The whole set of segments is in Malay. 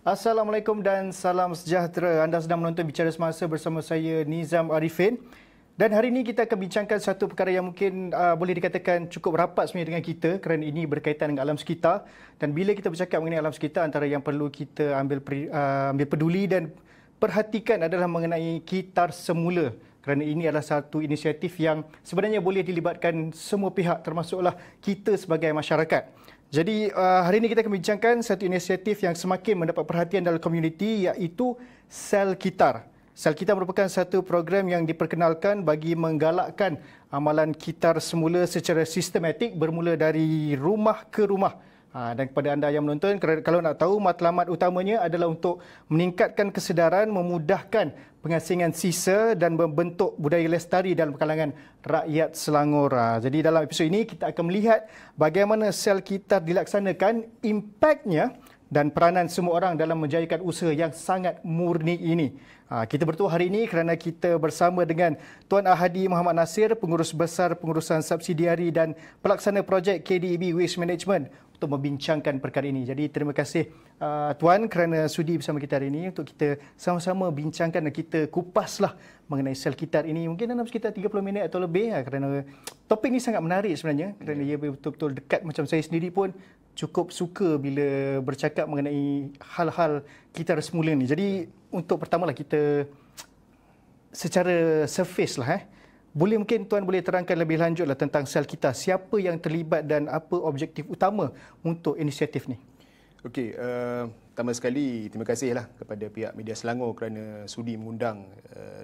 Assalamualaikum dan salam sejahtera. Anda sedang menonton Bicara Semasa bersama saya Nizam Arifin. Dan hari ini kita akan bincangkan satu perkara yang mungkin boleh dikatakan cukup rapat sebenarnya dengan kita kerana ini berkaitan dengan alam sekitar. Dan bila kita bercakap mengenai alam sekitar, antara yang perlu kita ambil peduli dan perhatikan adalah mengenai kitar semula. Kerana ini adalah satu inisiatif yang sebenarnya boleh dilibatkan semua pihak termasuklah kita sebagai masyarakat. Jadi hari ini kita akan bincangkan satu inisiatif yang semakin mendapat perhatian dalam komuniti, iaitu Sel Kitar. Sel Kitar merupakan satu program yang diperkenalkan bagi menggalakkan amalan kitar semula secara sistematik bermula dari rumah ke rumah. Dan kepada anda yang menonton, kalau nak tahu, matlamat utamanya adalah untuk meningkatkan kesedaran, memudahkan pengasingan sisa dan membentuk budaya lestari dalam kalangan rakyat Selangor. Jadi dalam episod ini kita akan melihat bagaimana sel kitar dilaksanakan, impaknya dan peranan semua orang dalam menjayakan usaha yang sangat murni ini. Kita bertuah hari ini kerana kita bersama dengan Tuan Ahadi Muhammad Nasir, Pengurus Besar Pengurusan Subsidiari dan Pelaksana Projek KDEB Waste Management, untuk membincangkan perkara ini. Jadi terima kasih Tuan kerana sudi bersama kita hari ini untuk kita sama-sama bincangkan dan kita kupaslah mengenai sel kitar ini. Mungkin dalam sekitar 30 minit atau lebih, kerana topik ini sangat menarik sebenarnya kerana ia betul-betul dekat. Macam saya sendiri pun cukup suka bila bercakap mengenai hal-hal kitar semula ni. Jadi untuk pertamalah kita secara surface lah, boleh mungkin Tuan boleh terangkan lebih lanjutlah tentang sel kitar. Siapa yang terlibat dan apa objektif utama untuk inisiatif ni? Okey, pertama sekali terima kasihlah kepada pihak Media Selangor kerana sudi mengundang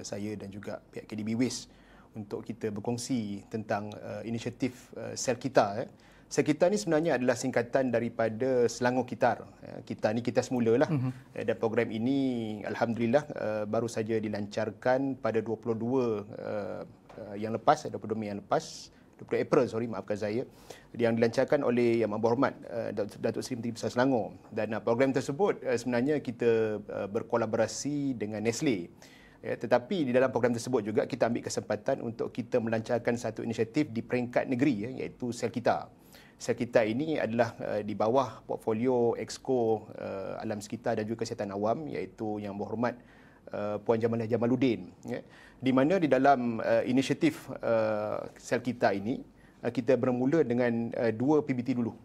saya dan juga pihak KDB Waste untuk kita berkongsi tentang inisiatif Sel Kitar. Sel Kitar ni sebenarnya adalah singkatan daripada Selangor Kitar. Kitar ni kita semulalah. Dan program ini alhamdulillah baru saja dilancarkan pada 22 yang lepas, 22 Mei yang lepas, 20 April, maafkan saya, yang dilancarkan oleh Yang Berhormat Datuk Seri Menteri Besar Selangor. Dan program tersebut sebenarnya kita berkolaborasi dengan Nestle. Tetapi di dalam program tersebut juga kita ambil kesempatan untuk kita melancarkan satu inisiatif di peringkat negeri, iaitu Sel Kitar. Sel Kitar ini adalah di bawah portfolio Exco Alam Sekitar dan juga Kesihatan Awam, iaitu Yang Berhormat Puan Jamalah Jamaluddin. Di mana di dalam inisiatif Sel Kitar ini kita bermula dengan 2 PBT dulu.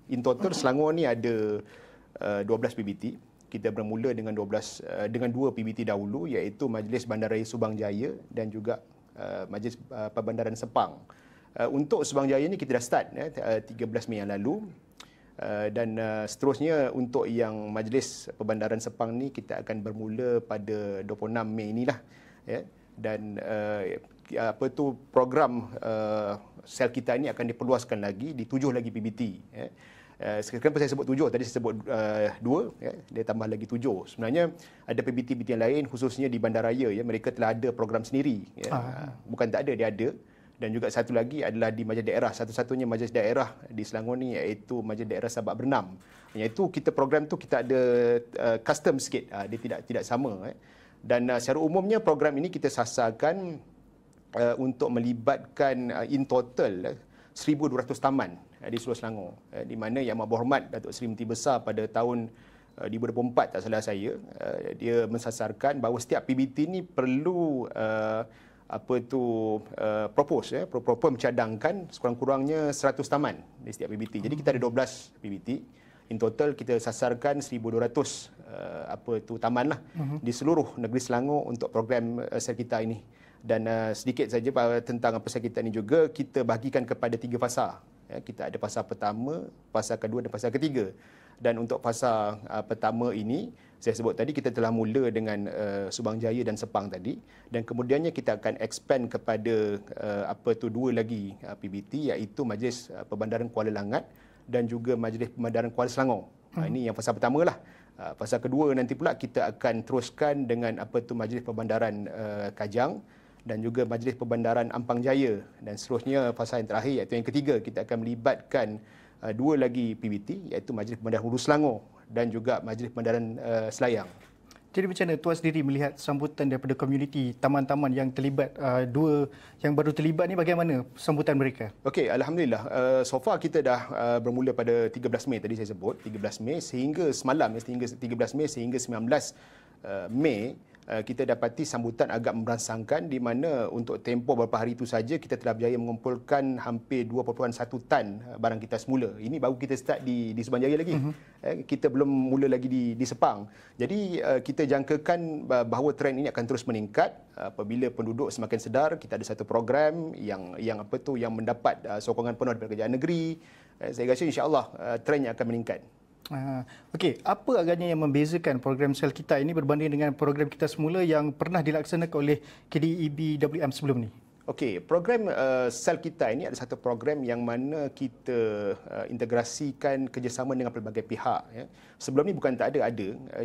In total Selangor ni ada 12 PBT. Kita bermula dengan 2 PBT dahulu, iaitu Majlis Bandaraya Subang Jaya dan juga Majlis Perbandaran Sepang. Untuk Subang Jaya ni kita dah start 13 Mei yang lalu. Dan seterusnya untuk yang Majlis Perbandaran Sepang ni kita akan bermula pada 26 Mei inilah. Dan program Sel Kitar ini akan diperluaskan lagi di 7 lagi PBT. Kenapa saya sebut 7? Tadi saya sebut 2, dia tambah lagi 7. Sebenarnya ada PBT-PBT yang lain, khususnya di bandaraya, mereka telah ada program sendiri. Bukan tak ada, dia ada. Dan juga satu lagi adalah di majlis daerah. Satu-satunya majlis daerah di Selangor ni iaitu Majlis Daerah Sabak Bernam. Iaitu kita program tu kita ada custom sikit. Dia tidak sama. Dan secara umumnya program ini kita sasarkan untuk melibatkan in total 1,200 taman di seluruh Selangor. Di mana Yang Berhormat Datuk Seri Menteri Besar pada tahun 2024, tak salah saya, dia mensasarkan bahawa setiap PBT ni perlu propose mencadangkan sekurang-kurangnya 100 taman di setiap PBT. Jadi kita ada 12 PBT. In total kita sasarkan 1,200 taman lah di seluruh negeri Selangor untuk program Sel Kitar ini. Dan sedikit saja tentang Sel Kitar ini juga kita bahagikan kepada 3 fasa. Kita ada fasa pertama, fasa kedua dan fasa ketiga. Dan untuk fasa pertama ini, saya sebut tadi kita telah mula dengan Subang Jaya dan Sepang tadi, dan kemudiannya kita akan expand kepada 2 lagi PBT, iaitu Majlis Perbandaran Kuala Langat dan juga Majlis Perbandaran Kuala Selangor. Ini yang fasa pertama lah. Fasa kedua nanti pula kita akan teruskan dengan Majlis Perbandaran Kajang dan juga Majlis Perbandaran Ampang Jaya, dan seterusnya fasa yang terakhir iaitu yang ketiga kita akan melibatkan 2 lagi PBT, iaitu Majlis Perbandaran Hulu Selangor dan juga Majlis Perbandaran Selayang. Jadi macam mana Tuan sendiri melihat sambutan daripada komuniti taman-taman yang terlibat, dua yang baru terlibat ni, bagaimana sambutan mereka? Okey, alhamdulillah. So far kita dah bermula pada 13 Mei tadi saya sebut, 13 Mei sehingga semalam, sehingga 13 Mei sehingga 19 Mei kita dapati sambutan agak merangsangkan, di mana untuk tempoh beberapa hari itu saja kita telah berjaya mengumpulkan hampir 2.1 tan barang kita semula. Ini baru kita start di Subanjaya lagi. Kita belum mula lagi di Sepang. Jadi kita jangkakan bahawa trend ini akan terus meningkat apabila penduduk semakin sedar. Kita ada satu program yang mendapat sokongan penuh daripada kerajaan negeri. Saya rasa insya-Allah trendnya akan meningkat. Okey, apa agaknya yang membezakan program Sel Kita ini berbanding dengan program kita semula yang pernah dilaksanakan oleh KDEBWM sebelum ni? Okey, program Sel Kita ini adalah satu program yang mana kita integrasikan kerjasama dengan pelbagai pihak. Ya. Sebelum ni bukan tak ada,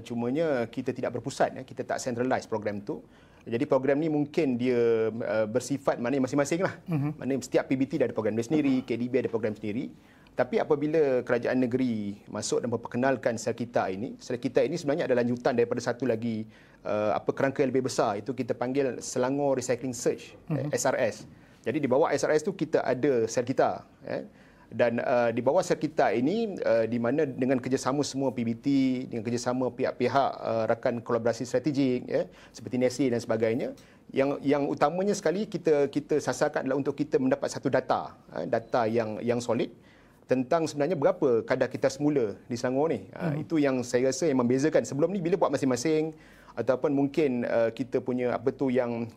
cumanya kita tidak berpusat, kita tak centralize program tu. Jadi program ni mungkin dia bersifat maknanya masing-masing lah. Maknanya setiap PBT ada program dia sendiri, KDB ada program sendiri. Tapi apabila kerajaan negeri masuk dan memperkenalkan Sel Kita ini sebenarnya adalah lanjutan daripada satu lagi kerangka yang lebih besar, itu kita panggil Selangor Recycling Search, SRS. Jadi di bawah SRS tu kita ada Sel Kita. Dan di bawah Sel Kita ini di mana dengan kerjasama semua PBT, dengan kerjasama pihak-pihak rakan kolaborasi strategik seperti NESI dan sebagainya, yang utamanya sekali kita sasarkan adalah untuk kita mendapat satu data yang solid tentang sebenarnya berapa kadar kita semula di Selangor ni. Itu yang saya rasa yang membezakan. Sebelum ni bila buat masing-masing ataupun mungkin kita punya yang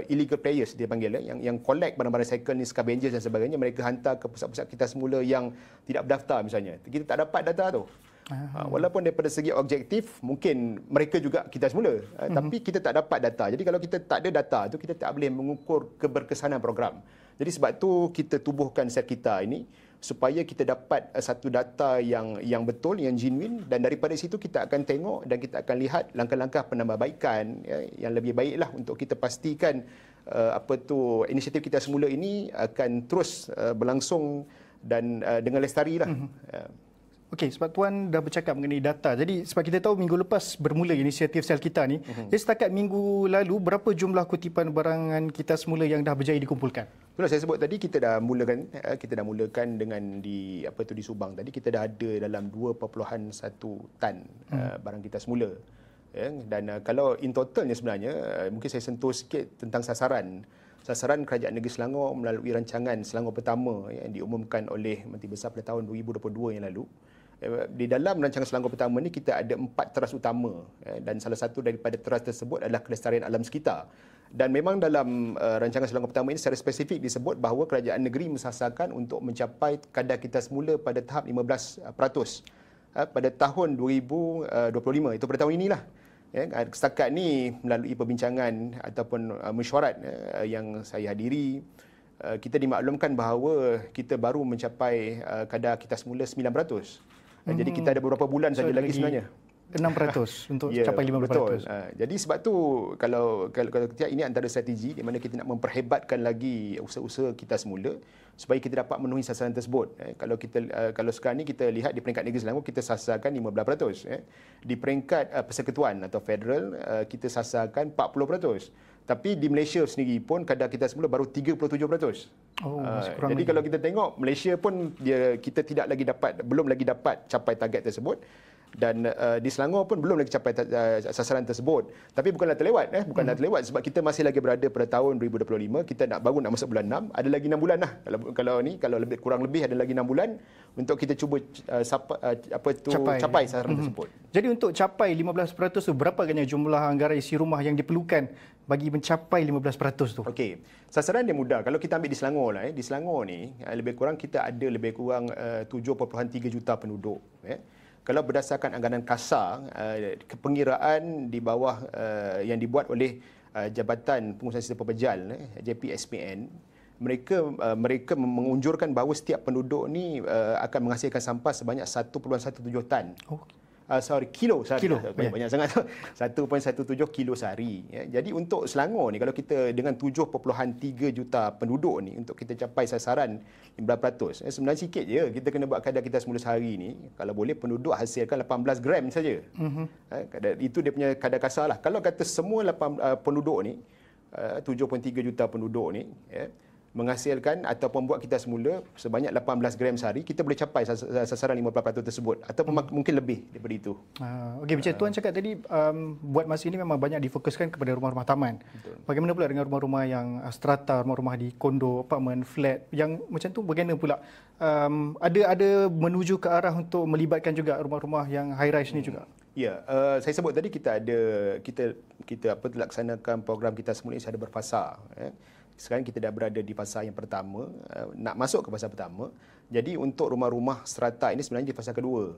illegal players dia panggil, yang collect barang-barang recycle ni, scavengers dan sebagainya, mereka hantar ke pusat-pusat kita semula yang tidak berdaftar misalnya. Kita tak dapat data tu. Walaupun daripada segi objektif mungkin mereka juga kita semula, tapi kita tak dapat data. Jadi kalau kita tak ada data tu, kita tak boleh mengukur keberkesanan program. Jadi sebab tu kita tubuhkan Sel Kita ini supaya kita dapat satu data yang betul, yang genuine, dan daripada situ kita akan tengok dan kita akan lihat langkah-langkah penambahbaikan yang lebih baiklah untuk kita pastikan inisiatif kita semula ini akan terus berlangsung dan dengan lestari lah. Okey, sebab Tuan dah bercakap mengenai data. Jadi sebab kita tahu minggu lepas bermula inisiatif Sel Kita ni. Jadi setakat minggu lalu berapa jumlah kutipan barangan kita semula yang dah berjaya dikumpulkan? Itulah saya sebut tadi, kita dah mulakan dengan di Subang tadi, kita dah ada dalam 2.1 tan barang kita semula. Dan kalau in totalnya sebenarnya mungkin saya sentuh sikit tentang sasaran Kerajaan Negeri Selangor melalui rancangan Selangor Pertama yang diumumkan oleh Menteri Besar pada tahun 2022 yang lalu. Di dalam rancangan Selangor Pertama ni kita ada 4 teras utama, dan salah satu daripada teras tersebut adalah kelestarian alam sekitar. Dan memang dalam rancangan Selangor Pertama ini secara spesifik disebut bahawa kerajaan negeri mensasarkan untuk mencapai kadar kita semula pada tahap 15% pada tahun 2025, itu pada tahun inilah. Setakat ni melalui perbincangan ataupun mesyuarat yang saya hadiri, kita dimaklumkan bahawa kita baru mencapai kadar kita semula 9%. Jadi kita ada beberapa bulan saja lagi sebenarnya. 6% untuk capai 15%. Betul. Jadi sebab tu kalau kita, ini antara strategi di mana kita nak memperhebatkan lagi usaha-usaha kita semula supaya kita dapat memenuhi sasaran tersebut. Kalau sekarang ni kita lihat di peringkat negeri Selangor kita sasarkan 15%. Di peringkat persekutuan atau federal kita sasarkan 40%. Tapi di Malaysia sendiri pun kadar kita semula baru 37%. Jadi kalau kita tengok Malaysia pun kita belum lagi dapat capai target tersebut, dan di Selangor pun belum lagi capai sasaran tersebut. Tapi bukanlah terlewat, sebab kita masih lagi berada pada tahun 2025, kita baru nak masuk bulan 6, ada lagi 6 bulan lah. Kalau kurang lebih ada lagi 6 bulan untuk kita cuba capai sasaran tersebut. Jadi untuk capai 15% tu, berapa agaknya jumlah anggaran isi rumah yang diperlukan bagi mencapai 15% tu? Okey, sasaran dia mudah. Kalau kita ambil di Selangor lah, di Selangor ni lebih kurang kita ada lebih kurang 7.3 juta penduduk. Kalau berdasarkan anggaran kasar, kepengiraan di bawah yang dibuat oleh Jabatan Pengurusan Sistem Pepejal, JPSPN, mereka mengunjurkan bahawa setiap penduduk ni akan menghasilkan sampah sebanyak 1.17 tan. kilo sehari. Kilo, Banyak sangat tu. 1.17 kilo sehari. Ya. Jadi untuk Selangor ni, kalau kita dengan 7.3 juta penduduk ni, untuk kita capai sasaran 15%, sebenarnya sikit je. Kita kena buat kadar kita semula sehari ni. Kalau boleh penduduk hasilkan 18 gram saja. Itu dia punya kadar kasar lah. Kalau kata semua penduduk ni, 7.3 juta penduduk ni, menghasilkan ataupun buat kita semula sebanyak 18 gram sehari, kita boleh capai sasaran 15% tersebut ataupun mungkin lebih daripada itu. Okey, macam Tuan cakap tadi, buat masa ini memang banyak difokuskan kepada rumah-rumah taman. Betul. Bagaimana pula dengan rumah-rumah yang strata, rumah-rumah di kondo, apartmen, flat yang macam tu, bagaimana pula? Ada menuju ke arah untuk melibatkan juga rumah-rumah yang high rise ni juga? Ya, saya sebut tadi kita laksanakan program kita semula ini secara berfasa. Sekarang kita dah berada di fasa yang pertama, nak masuk ke fasa pertama. Jadi untuk rumah-rumah strata ini sebenarnya di fasa kedua.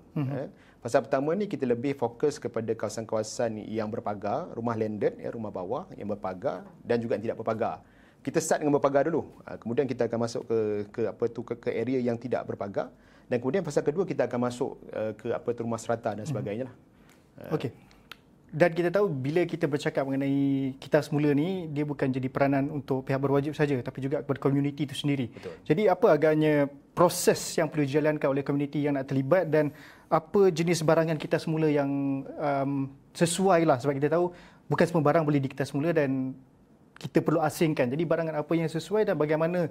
Fasa pertama ni kita lebih fokus kepada kawasan-kawasan yang berpagar, rumah landed, rumah bawah yang berpagar dan juga yang tidak berpagar. Kita start dengan berpagar dulu. Kemudian kita akan masuk ke area yang tidak berpagar, dan kemudian fasa kedua kita akan masuk ke rumah strata dan sebagainya lah. Okey. Dan kita tahu bila kita bercakap mengenai kita semula ni, dia bukan jadi peranan untuk pihak berwajib saja, tapi juga kepada komuniti itu sendiri. Betul. Jadi apa agaknya proses yang perlu dijalankan oleh komuniti yang nak terlibat, dan apa jenis barangan kita semula yang sesuai lah, sebab kita tahu bukan semua barang boleh di kita semula dan kita perlu asingkan. Jadi barangan apa yang sesuai dan bagaimana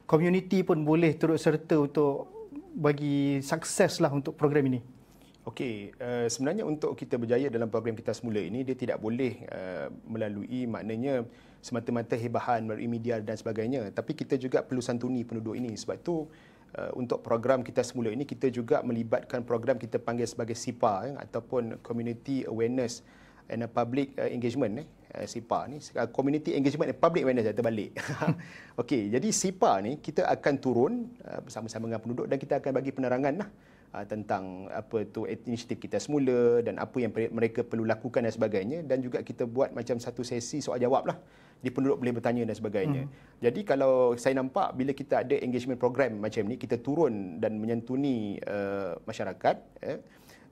komuniti pun boleh turut serta untuk bagi sukses lah untuk program ini. Okey, sebenarnya untuk kita berjaya dalam program kita semula ini, dia tidak boleh melalui maknanya semata-mata hebahan melalui media dan sebagainya, tapi kita juga perlu santuni penduduk ini. Sebab itu untuk program kita semula ini, kita juga melibatkan program kita panggil sebagai SIPA, ataupun Community Awareness and Public Engagement. SIPA ni, Community Engagement and Public Awareness, terbalik. Okey, jadi SIPA ni kita akan turun bersama-sama dengan penduduk dan kita akan bagi penerangan lah tentang inisiatif kita semula dan apa yang mereka perlu lakukan dan sebagainya, dan juga kita buat macam satu sesi soal jawab lah, di penduduk boleh bertanya dan sebagainya. Jadi kalau saya nampak bila kita ada engagement program macam ni, kita turun dan menyantuni masyarakat,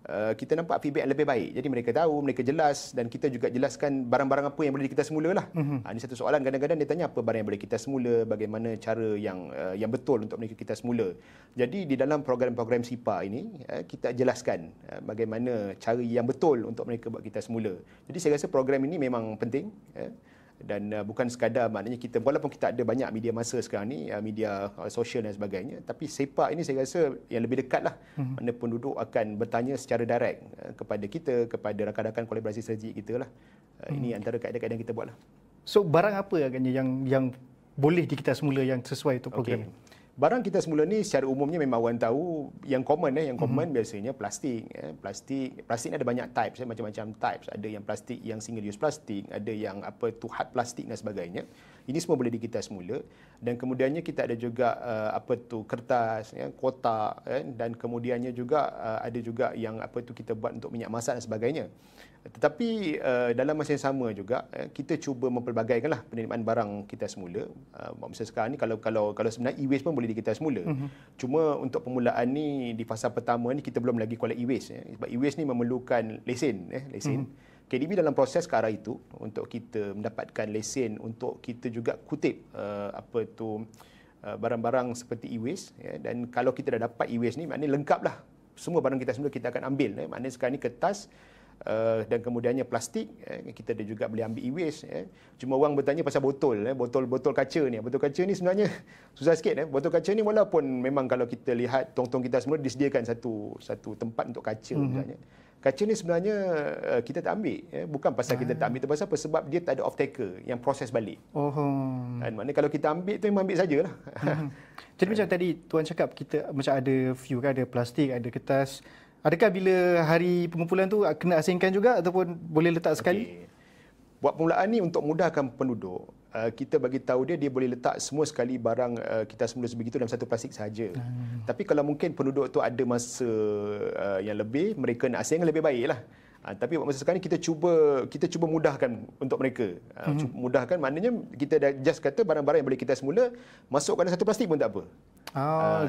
kita nampak feedback yang lebih baik. Jadi mereka tahu, mereka jelas, dan kita juga jelaskan barang-barang apa yang boleh kita semula lah. Ini satu soalan kadang-kadang dia tanya apa barang yang boleh kita semula, bagaimana cara yang betul untuk mereka kita semula. Jadi di dalam program-program SIPA ini, kita jelaskan bagaimana cara yang betul untuk mereka buat kita semula. Jadi saya rasa program ini memang penting. Dan bukan sekadar maknanya kita, walaupun kita ada banyak media masa sekarang ni, media sosial dan sebagainya, tapi SIPA ini saya rasa yang lebih dekat lah, mana penduduk akan bertanya secara direct kepada kita, kepada rakan-rakan kolaborasi strategik kita lah. Ini antara kaedah-kaedah yang kita buat lah. So barang apa agaknya yang boleh di kita semula yang sesuai untuk program ini? Barang kita semula ni secara umumnya memang orang tahu yang common biasanya plastik. Plastik ni ada banyak types, macam-macam types. Ada yang plastik yang single use plastik, ada yang hard plastik dan sebagainya. Ini semua boleh di kita semula, dan kemudiannya kita ada juga kertas, kotak, dan kemudiannya juga ada juga yang kita buat untuk minyak masak dan sebagainya. Tetapi dalam masa yang sama juga kita cuba mempelbagaikanlah penerimaan barang kita semula. Misalnya sekarang ni kalau sebenarnya e-waste pun boleh di kita semula. Cuma untuk permulaan ni di fasa pertama ni kita belum lagi collect e-waste. Sebab e-waste ni memerlukan lesen. KDB dalam proses ke arah itu untuk kita mendapatkan lesen untuk kita juga kutip barang-barang seperti e-waste. Dan kalau kita dah dapat e-waste ni, maknanya lengkap lah. Semua barang kita semula kita akan ambil. Maknanya sekarang ni kertas, dan kemudiannya plastik, kita ada juga boleh ambil e-waste. Cuma orang bertanya pasal botol kaca ni. Botol kaca ni sebenarnya susah sikit. Botol kaca ni walaupun memang kalau kita lihat tong-tong kita semua disediakan satu tempat untuk kaca misalnya. Kaca ni sebenarnya kita tak ambil. Bukan pasal kita tak ambil, itu pasal apa? Sebab dia tak ada off-taker yang proses balik. Maknanya kalau kita ambil tu memang ambil sajalah. Jadi macam tadi Tuan cakap, kita macam ada few kan, ada plastik, ada kertas. Adakah bila hari pengumpulan tu kena asingkan juga ataupun boleh letak sekali? Buat permulaan ni untuk mudahkan penduduk, kita bagi tahu dia boleh letak semua sekali barang kita semula sebegitu dalam satu plastik sahaja. Tapi kalau mungkin penduduk tu ada masa yang lebih, mereka nak asingkan lebih baiklah. Tapi masa sekarang ni kita cuba mudahkan untuk mereka. Mudahkan maknanya kita dah just kata barang-barang yang boleh kita semula masukkan dalam satu plastik pun tak apa.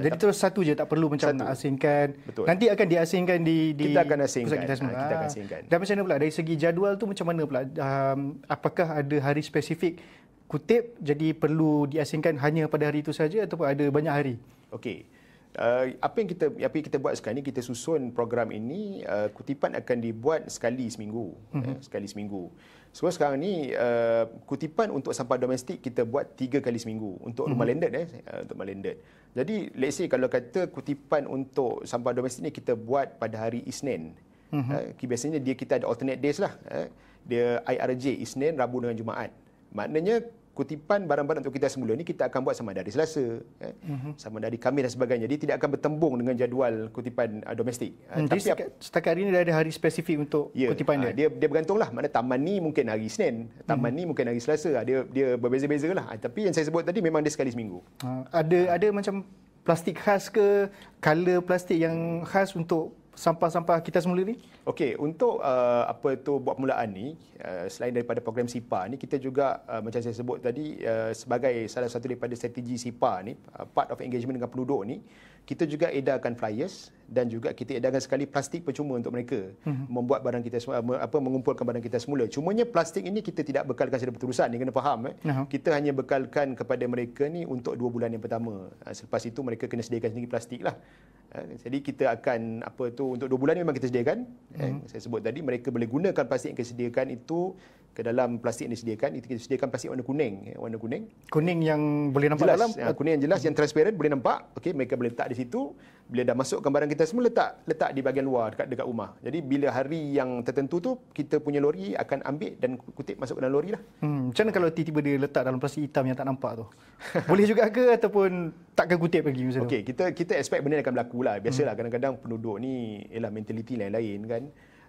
Jadi terus satu je, tak perlu macam nak asingkan. Betul. Nanti akan diasingkan di kita akan asingkan. pusat kita semula. Kita akan asingkan. Dan macam mana pula dari segi jadual tu macam mana pula? Apakah ada hari spesifik kutip jadi perlu diasingkan hanya pada hari itu saja ataupun ada banyak hari? Okey. Apa yang kita buat sekarang ni, kita susun program ini, kutipan akan dibuat sekali seminggu. Sekali seminggu. So sekarang ni kutipan untuk sampah domestik kita buat 3 kali seminggu untuk rumah landed untuk rumah landed. Jadi let's say kalau kata kutipan untuk sampah domestik ni kita buat pada hari Isnin. Biasanya kita ada alternate days lah. Dia IRJ Isnin, Rabu dengan Jumaat. Maknanya kutipan barang-barang untuk kita semula ni kita akan buat sama ada hari Selasa, sama ada hari Khamis dan sebagainya. Dia tidak akan bertembung dengan jadual kutipan domestik. Tapi setakat hari ini dah ada hari spesifik untuk kutipan dia? Dia bergantunglah. Maknanya taman ni mungkin hari Isnin, taman ni mungkin hari Selasa. Dia berbeza-beza lah. Tapi yang saya sebut tadi memang dia sekali seminggu. Ada macam plastik khas ke, color plastik yang khas untuk sampah-sampah kita semula ni? Okey, untuk buat permulaan ni, selain daripada program SIPA ni, kita juga macam saya sebut tadi, sebagai salah satu daripada strategi SIPA ni, part of engagement dengan penduduk ni, kita juga edarkan flyers dan juga kita edarkan sekali plastik percuma untuk mereka membuat barang kita semula, mengumpulkan barang kita semula. Cumanya plastik ini kita tidak bekalkan secara berterusan, ni kena faham. Kita hanya bekalkan kepada mereka ni untuk 2 bulan yang pertama. Selepas itu mereka kena sediakan sendiri plastik lah. Jadi kita akan untuk 2 bulan ni memang kita sediakan. Saya sebut tadi mereka boleh gunakan plastik yang kita sediakan itu ke dalam plastik yang disediakan. Itu kita sediakan plastik warna kuning. Kuning yang boleh nampak jelas, dalam? Kuning yang jelas, yang transparent, boleh nampak. Okey, mereka boleh letak di situ. Bila dah masukkan barang kita semua, letak di bahagian luar dekat rumah. Jadi bila hari yang tertentu tu, kita punya lori akan ambil dan kutip masuk ke dalam lori lah. Macam mana kalau tiba-tiba dia letak dalam plastik hitam yang tak nampak tu? Boleh juga ke ataupun takkan kutip lagi macam tu? Okey, kita expect benda akan berlaku lah. Biasalah kadang-kadang penduduk ni mentaliti lain-lain kan.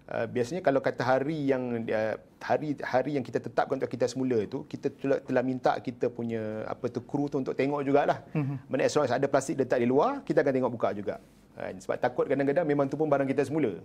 Biasanya kalau kata hari yang kita tetapkan untuk kita semula itu, kita telah minta kita punya kru tu untuk tengok jugalah. Mana as long as ada plastik letak di luar, kita akan tengok buka juga. Sebab takut kadang-kadang memang tu pun barang kita semula.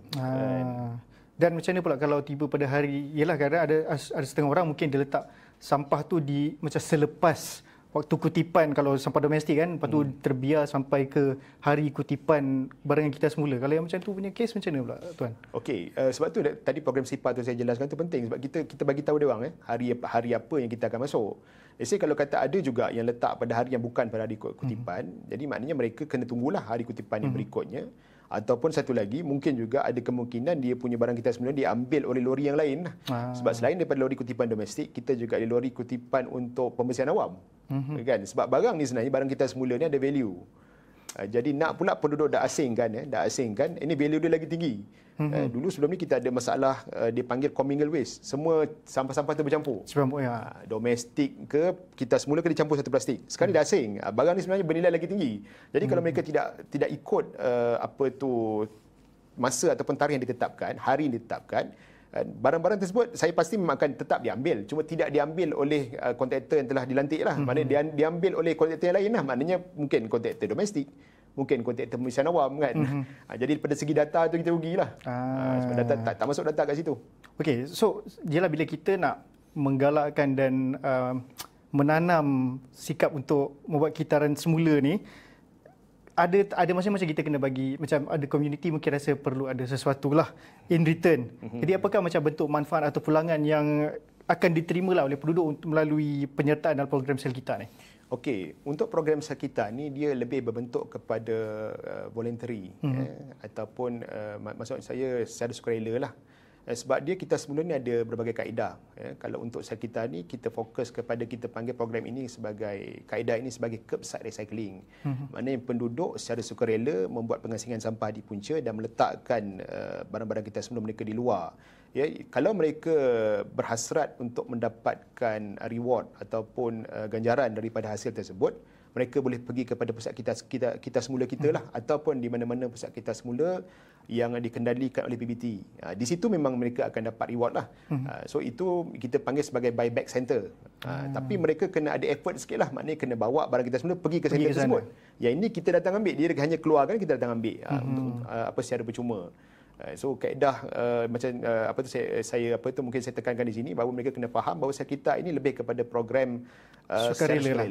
Dan macam mana pula kalau tiba pada hari, yalah kadang ada setengah orang mungkin dia letak sampah tu di macam selepas waktu kutipan kalau sampah domestik kan, lepas tu terbiar sampai ke hari kutipan barang yang kita semula. Kalau yang macam tu punya kes macam mana pula tuan? Okey, sebab tu tadi program SIPA tu saya jelaskan tu penting sebab kita bagi tahu dia orang hari apa yang kita akan masuk. Let's say kalau kata ada juga yang letak pada hari yang bukan pada hari kutipan, jadi maknanya mereka kena tunggulah hari kutipan yang berikutnya. Ataupun satu lagi, mungkin juga ada kemungkinan dia punya barang kita semula diambil oleh lori yang lain. Sebab selain daripada lori kutipan domestik, kita juga ada lori kutipan untuk pembersihan awam. Kan? Sebab barang ni sebenarnya, barang kita semula ni ada value. Jadi nak pula penduduk dah asingkan, ini value dia lagi tinggi. Dulu sebelum ni kita ada masalah dipanggil commingle waste. Semua sampah-sampah tu bercampur. Domestik ke, kita semula kena campur satu plastik. Sekarang dah asing. Barang ni sebenarnya bernilai lagi tinggi. Jadi kalau mereka tidak ikut masa ataupun tarikh yang ditetapkan, hari yang ditetapkan, barang-barang tersebut saya pasti memang akan tetap diambil. Cuma tidak diambil oleh kontraktor yang telah dilantik lah. Maknanya diambil oleh kontraktor yang lain lah. Maknanya mungkin kontraktor domestik, mungkin kontraktor pembersihan awam kan. Jadi pada segi data tu kita rugilah. Sebab data tak masuk data kat situ. Okey, so jelah bila kita nak menggalakkan dan menanam sikap untuk membuat kitaran semula ni, ada masing-masing kita kena bagi, macam ada community mungkin rasa perlu ada sesuatu lah in return. Jadi apakah macam bentuk manfaat atau pulangan yang akan diterima lah oleh penduduk melalui penyertaan dalam program sel kita ni? Okey, untuk program sel kita ni dia lebih berbentuk kepada voluntary ataupun maksud saya secara sukarela lah. Sebab dia kita semula ni ada berbagai kaedah. Kalau untuk sel kita ni kita fokus kepada, kita panggil program ini sebagai kaedah ini sebagai curbside recycling. Maknanya penduduk secara sukarela membuat pengasingan sampah di punca dan meletakkan barang-barang kita semula mereka di luar. Kalau mereka berhasrat untuk mendapatkan reward ataupun ganjaran daripada hasil tersebut, mereka boleh pergi kepada pusat kita semula kita lah, ataupun di mana-mana pusat kita semula yang dikendalikan oleh PBT. Di situ memang mereka akan dapat reward lah. So itu kita panggil sebagai buyback center. Tapi mereka kena ada effort sikit lah. Maknanya kena bawa barang kita semula pergi ke center tersebut. Yang ini kita datang ambil, dia hanya keluarkan, kita datang ambil untuk secara percuma. So kaedah macam mungkin saya tekankan di sini bahawa mereka kena faham bahawa kita ini lebih kepada program sukarela.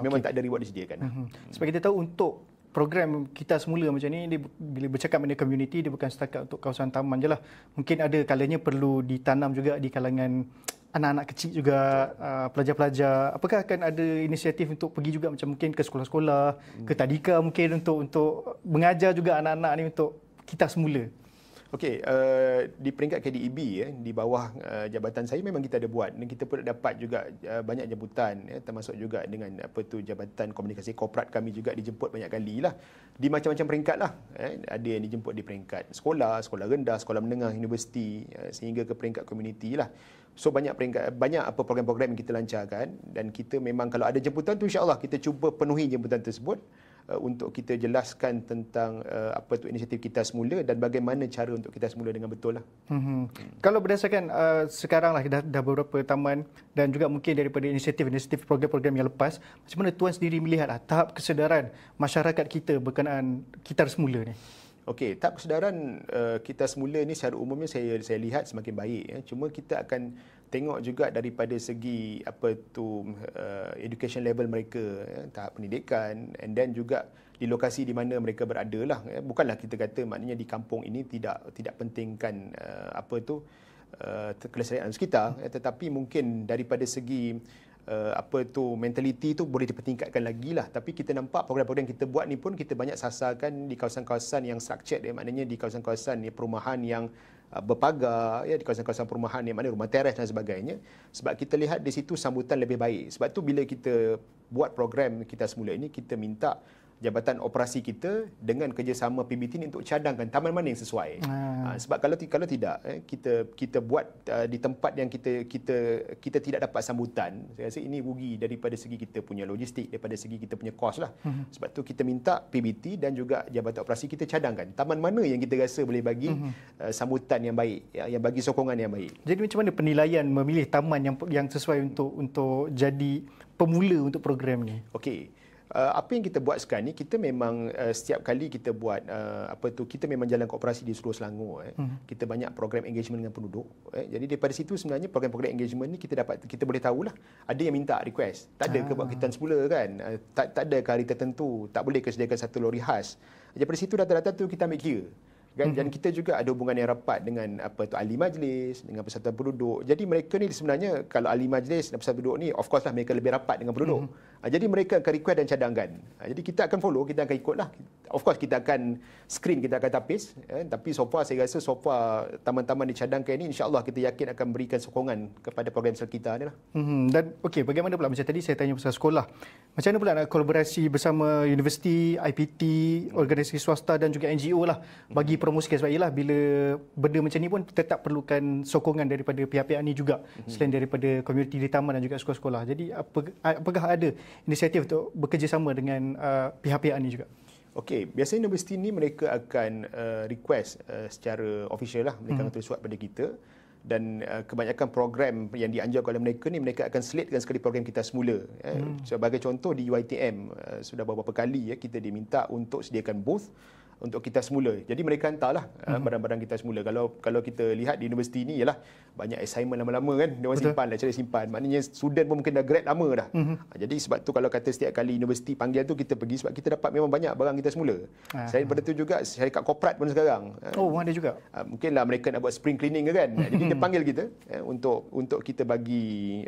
Memang tak ada reward disediakan. Sebab kita tahu untuk program kita semula macam ni, dia bila bercakap mengenai community, dia bukan setakat untuk kawasan taman je lah. Mungkin ada kalanya perlu ditanam juga di kalangan anak-anak kecil juga, pelajar-pelajar. Apakah akan ada inisiatif untuk pergi juga macam mungkin ke sekolah-sekolah, ke tadika mungkin untuk mengajar juga anak-anak ni untuk kita semula? Okey, di peringkat KDEB di bawah jabatan saya memang kita ada buat, dan kita pun dapat juga banyak jemputan, termasuk juga dengan Jabatan Komunikasi Korporat kami juga dijemput banyak kali lah di macam-macam peringkat lah. Ada yang dijemput di peringkat sekolah, sekolah rendah, sekolah menengah, universiti, sehingga ke peringkat komuniti lah. So banyak program-program yang kita lancarkan, dan kita memang kalau ada jemputan tu insya-Allah kita cuba penuhi jemputan tersebut untuk kita jelaskan tentang inisiatif kita semula dan bagaimana cara untuk kita semula dengan betul lah. Kalau berdasarkan sekarang lah dah beberapa taman dan juga mungkin daripada inisiatif program-program yang lepas, macam mana Tuan sendiri melihat tahap kesedaran masyarakat kita berkenaan kita semula ni? Okey, tahap kesedaran kita semula ni secara umumnya saya lihat semakin baik. Cuma kita akan tengok juga daripada segi education level mereka, tahap pendidikan, and then juga di lokasi di mana mereka berada lah. Bukanlah kita kata maknanya di kampung ini tidak pentingkan kelestarian alam sekitar, tetapi mungkin daripada segi mentaliti tu boleh dipertingkatkan lagi lah. Tapi kita nampak program-program yang kita buat ni pun kita banyak sasarkan di kawasan-kawasan yang structured, maknanya di kawasan-kawasan perumahan yang berpagar, di kawasan-kawasan perumahan yang mana rumah teres dan sebagainya. Sebab kita lihat di situ sambutan lebih baik. Sebab tu bila kita buat program kita semula ini, kita minta jabatan operasi kita dengan kerjasama PBT ni untuk cadangkan taman mana yang sesuai. Sebab kalau tidak kita buat di tempat yang kita tidak dapat sambutan, saya rasa ini rugi daripada segi kita punya logistik, daripada segi kita punya kos lah. Sebab tu kita minta PBT dan juga jabatan operasi kita cadangkan taman mana yang kita rasa boleh bagi sambutan yang baik, yang bagi sokongan yang baik. Jadi macam mana penilaian memilih taman yang sesuai untuk jadi pemula untuk program ni? Okey. Apa yang kita buat sekarang ni, kita memang setiap kali kita buat kita memang jalan kooperasi di seluruh Selangor. Kita banyak program engagement dengan penduduk. Jadi daripada situ sebenarnya program-program engagement ni kita boleh tahulah ada yang minta request. Tak ada kebangkitan semula kan. Tak ada ke hari tertentu, tak boleh kesediakan satu lori khas. Daripada situ data-data tu kita ambil kira. Dan kita juga ada hubungan yang rapat dengan ahli majlis, dengan persatuan penduduk. Jadi mereka ni sebenarnya kalau ahli majlis dan persatuan penduduk ni, of course lah mereka lebih rapat dengan penduduk. Jadi mereka akan request dan cadangkan. Jadi kita akan follow, kita akan ikut lah. Of course kita akan screen, kita akan tapis. Tapi so far saya rasa taman-taman dicadangkan ini insya-Allah kita yakin akan berikan sokongan kepada program kita ni lah. Dan okey, bagaimana pula macam tadi saya tanya pasal sekolah. Macam mana pula nak kolaborasi bersama universiti, IPT, organisasi swasta dan juga NGO lah bagi promosikan. Sebab ialah bila benda macam ni pun tetap perlukan sokongan daripada pihak-pihak ni juga selain daripada komuniti di taman dan juga sekolah-sekolah. Jadi apakah ada inisiatif untuk bekerjasama dengan pihak-pihak ni juga? Okey, biasanya universiti ni mereka akan request secara official lah, mereka akan tulis surat pada kita. Dan kebanyakan program yang dianjurkan oleh mereka ni, mereka akan slatekan sekali program kita semula. Sebagai contoh di UiTM, sudah beberapa kali kita diminta untuk sediakan booth untuk kita semula. Jadi mereka hantarlah barang-barang kita semula. Kalau kita lihat di universiti ni ialah banyak assignment lama-lama kan, dia orang simpan lah, cari simpan. Maknanya student pun mungkin dah grad lama dah. Jadi sebab tu kalau kata setiap kali universiti panggil tu kita pergi sebab kita dapat memang banyak barang kita semula. Selain daripada tu juga syarikat korporat pun sekarang. Ada juga. Mungkinlah mereka nak buat spring cleaning ke kan. Jadi dia panggil kita untuk kita bagi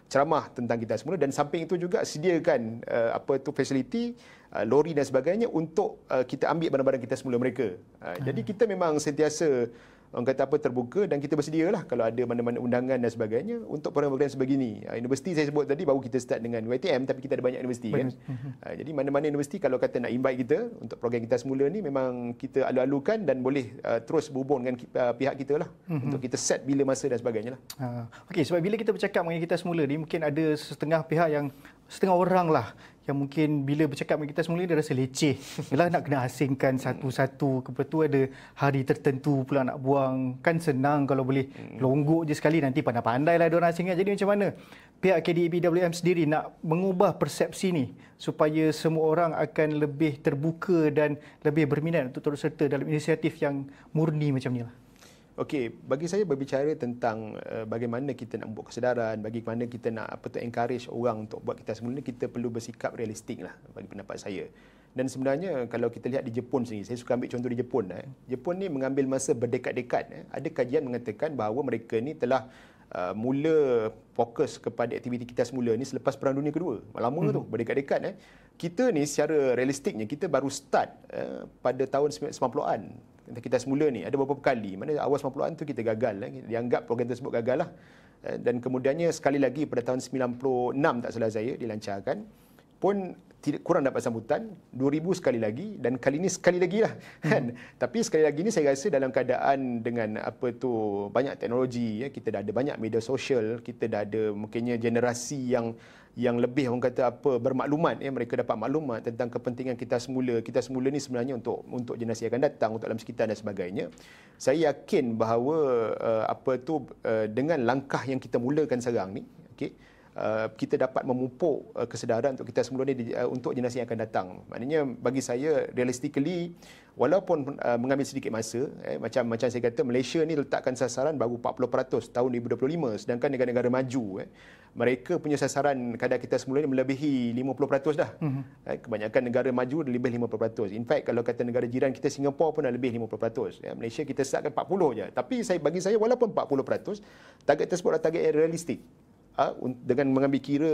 ceramah tentang kita semula, dan samping itu juga sediakan fasiliti lori dan sebagainya untuk kita ambil barang-barang kita semula mereka. Jadi kita memang sentiasa orang kata terbuka, dan kita bersedialah kalau ada mana-mana undangan dan sebagainya untuk program-program sebegini. Universiti saya sebut tadi baru kita start dengan UiTM, tapi kita ada banyak universiti kan. Jadi mana-mana universiti kalau kata nak invite kita untuk program kita semula ni, memang kita alu-alukan dan boleh terus berhubung dengan pihak kita lah untuk kita set bila masa dan sebagainya lah. Okey, sebab bila kita bercakap mengenai kita semula ni, mungkin ada setengah pihak setengah orang lah yang mungkin bila bercakap dengan kita semula dia rasa leceh. Yalah nak kena asingkan satu-satu. Lepas tu ada hari tertentu pula nak buang. Kan senang kalau boleh longgok je sekali, nanti pandai-pandai lah diorang asingkan. Jadi macam mana pihak KDEPWM sendiri nak mengubah persepsi ni supaya semua orang akan lebih terbuka dan lebih berminat untuk turut serta dalam inisiatif yang murni macam ni lah? Okey, bagi saya berbicara tentang bagaimana kita nak membuat kesedaran, bagaimana kita nak encourage orang untuk buat kita semula ni, kita perlu bersikap realistik lah bagi pendapat saya. Dan sebenarnya kalau kita lihat di Jepun sendiri, saya suka ambil contoh di Jepun. Jepun ni mengambil masa berdekad-dekad. Ada kajian mengatakan bahawa mereka ni telah mula fokus kepada aktiviti kita semula ni selepas Perang Dunia Kedua. Lama tu, berdekad-dekad. Kita ni secara realistiknya, kita baru start pada tahun 90-an. Kita semula ni ada beberapa kali, mana awal 90-an tu kita gagal, dianggap program tersebut gagal lah. Dan kemudiannya sekali lagi pada tahun 96 tak salah saya dilancarkan, pun kurang dapat sambutan. 2000 sekali lagi, dan kali ini sekali lagi lah kan. Tapi sekali lagi ni saya rasa dalam keadaan dengan banyak teknologi, kita dah ada banyak media sosial, kita dah ada mungkinnya generasi yang lebih orang kata bermaklumat, mereka dapat maklumat tentang kepentingan kita semula ni sebenarnya untuk generasi akan datang, untuk alam sekitar dan sebagainya. Saya yakin bahawa dengan langkah yang kita mulakan sekarang ni, kita dapat memupuk kesedaran untuk kita semula ni untuk generasi yang akan datang. Maknanya bagi saya realistically, walaupun mengambil sedikit masa, macam saya kata, Malaysia ni letakkan sasaran baru 40% tahun 2025, sedangkan negara-negara maju mereka punya sasaran kadar kita semula ni melebihi 50% dah. Kebanyakan negara maju lebih 50%. In fact, kalau kata negara jiran kita Singapura pun dah lebih 50%. Malaysia kita startkan 40 je. Tapi bagi saya walaupun 40%, target tersebut adalah target yang realistik. Dengan mengambil kira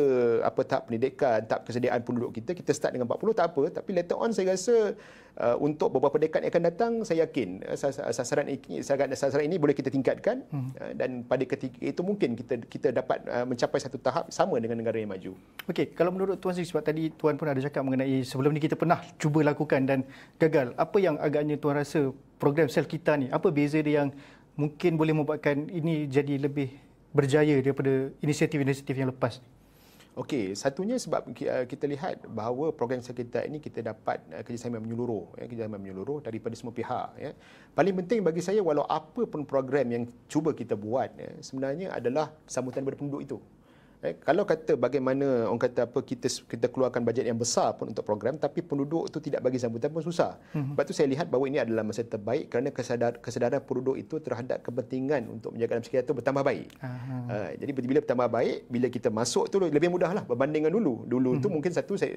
tahap pendidikan, tahap kesediaan penduduk kita start dengan 40 tak apa, tapi later on saya rasa untuk beberapa dekad yang akan datang, saya yakin sasaran ini boleh kita tingkatkan, dan pada ketika itu mungkin kita dapat mencapai satu tahap sama dengan negara yang maju. Okey, kalau menurut Tuan sendiri, sebab tadi Tuan pun ada cakap mengenai sebelum ni kita pernah cuba lakukan dan gagal. Apa yang agaknya Tuan rasa program Sel Kita ni, apa beza dia yang mungkin boleh membuatkan ini jadi lebih berjaya daripada inisiatif-inisiatif yang lepas? Okey, satunya sebab kita lihat bahawa program Sel Kita ini kita dapat kerjasama menyeluruh daripada semua pihak. Paling penting bagi saya, walau apa pun program yang cuba kita buat, sebenarnya adalah sambutan daripada penduduk itu. Kalau kata bagaimana orang kata kita keluarkan bajet yang besar pun untuk program, tapi penduduk itu tidak bagi sambutan pun susah. Sebab itu saya lihat bahawa ini adalah masa terbaik kerana kesedaran penduduk itu terhadap kepentingan untuk menjaga alam sekitar itu bertambah baik. Jadi bila bertambah baik, bila kita masuk tu lebih mudahlah berbanding dengan dulu. Dulu tu mungkin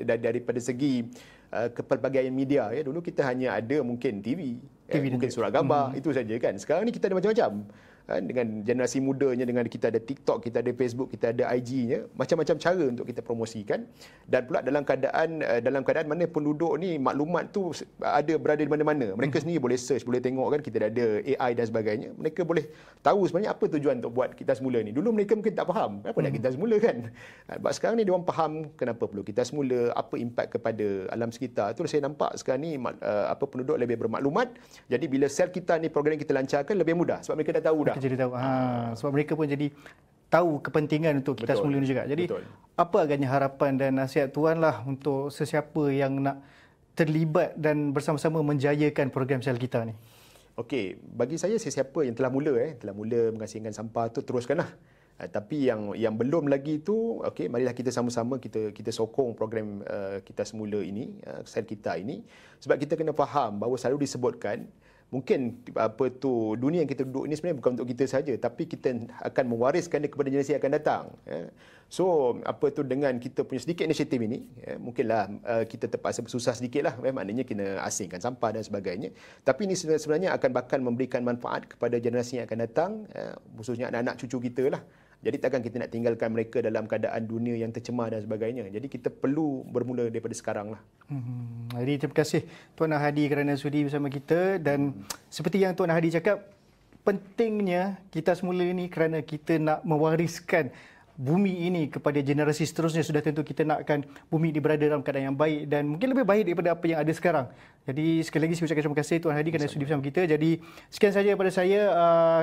daripada segi kepelbagaian media, dulu kita hanya ada mungkin TV mungkin surat gambar, itu saja kan. Sekarang ni kita ada macam-macam. Dengan generasi mudanya, dengan kita ada TikTok, kita ada Facebook, kita ada IG-nya, macam-macam cara untuk kita promosikan. Dan pula dalam keadaan mana penduduk ni maklumat tu berada di mana-mana. Mereka sendiri boleh search, boleh tengok kan, kita ada AI dan sebagainya. Mereka boleh tahu sebenarnya apa tujuan untuk buat kita semula ni. Dulu mereka mungkin tak faham apa nak kita semula kan. Sebab sekarang ni diorang faham kenapa perlu kita semula, apa impak kepada alam sekitar. Itu saya nampak sekarang ni penduduk lebih bermaklumat. Jadi bila Sel Kita ni program kita lancarkan lebih mudah sebab mereka dah tahu dah. Jadi tahu. Sebab mereka pun jadi tahu kepentingan untuk kita semula ni juga. Jadi apa agaknya harapan dan nasihat Tuan lah untuk sesiapa yang nak terlibat dan bersama-sama menjayakan program Sel Kita ni? Okey, bagi saya sesiapa yang telah mula mengasingkan sampah tu, teruskanlah. Tapi yang belum lagi tu, okey, marilah kita sama-sama kita sokong program kita semula ini, Sel Kita ini, sebab kita kena faham bahawa selalu disebutkan mungkin dunia yang kita duduk ini sebenarnya bukan untuk kita saja, tapi kita akan mewariskan dia kepada generasi yang akan datang. So dengan kita punya sedikit inisiatif ini, mungkinlah kita terpaksa bersusah sedikitlah, maknanya kena asingkan sampah dan sebagainya. Tapi ini sebenarnya bakal memberikan manfaat kepada generasi yang akan datang, khususnya anak-anak cucu kita lah. Jadi takkan kita nak tinggalkan mereka dalam keadaan dunia yang tercemar dan sebagainya. Jadi kita perlu bermula daripada sekarang lah. Jadi terima kasih Tuan Hadi kerana sudi bersama kita. Dan seperti yang Tuan Hadi cakap, pentingnya kita semula ini kerana kita nak mewariskan bumi ini kepada generasi seterusnya. Sudah tentu kita nakkan bumi ini berada dalam keadaan yang baik dan mungkin lebih baik daripada apa yang ada sekarang. Jadi sekali lagi saya ucapkan terima kasih Tuan Hadi kerana sudi bersama kita. Jadi sekian saja daripada saya,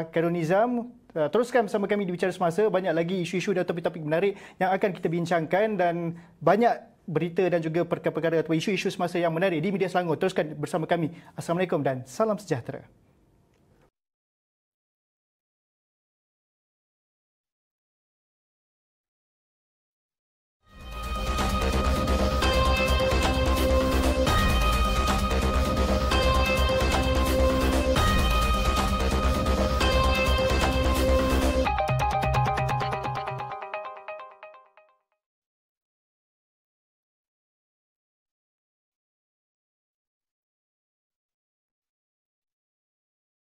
Khairul Nizam. Teruskan bersama kami di Bicara Semasa. Banyak lagi isu-isu dan topik-topik menarik yang akan kita bincangkan dan banyak berita dan juga perkara-perkara atau isu-isu semasa yang menarik di media Selangor. Teruskan bersama kami. Assalamualaikum dan salam sejahtera.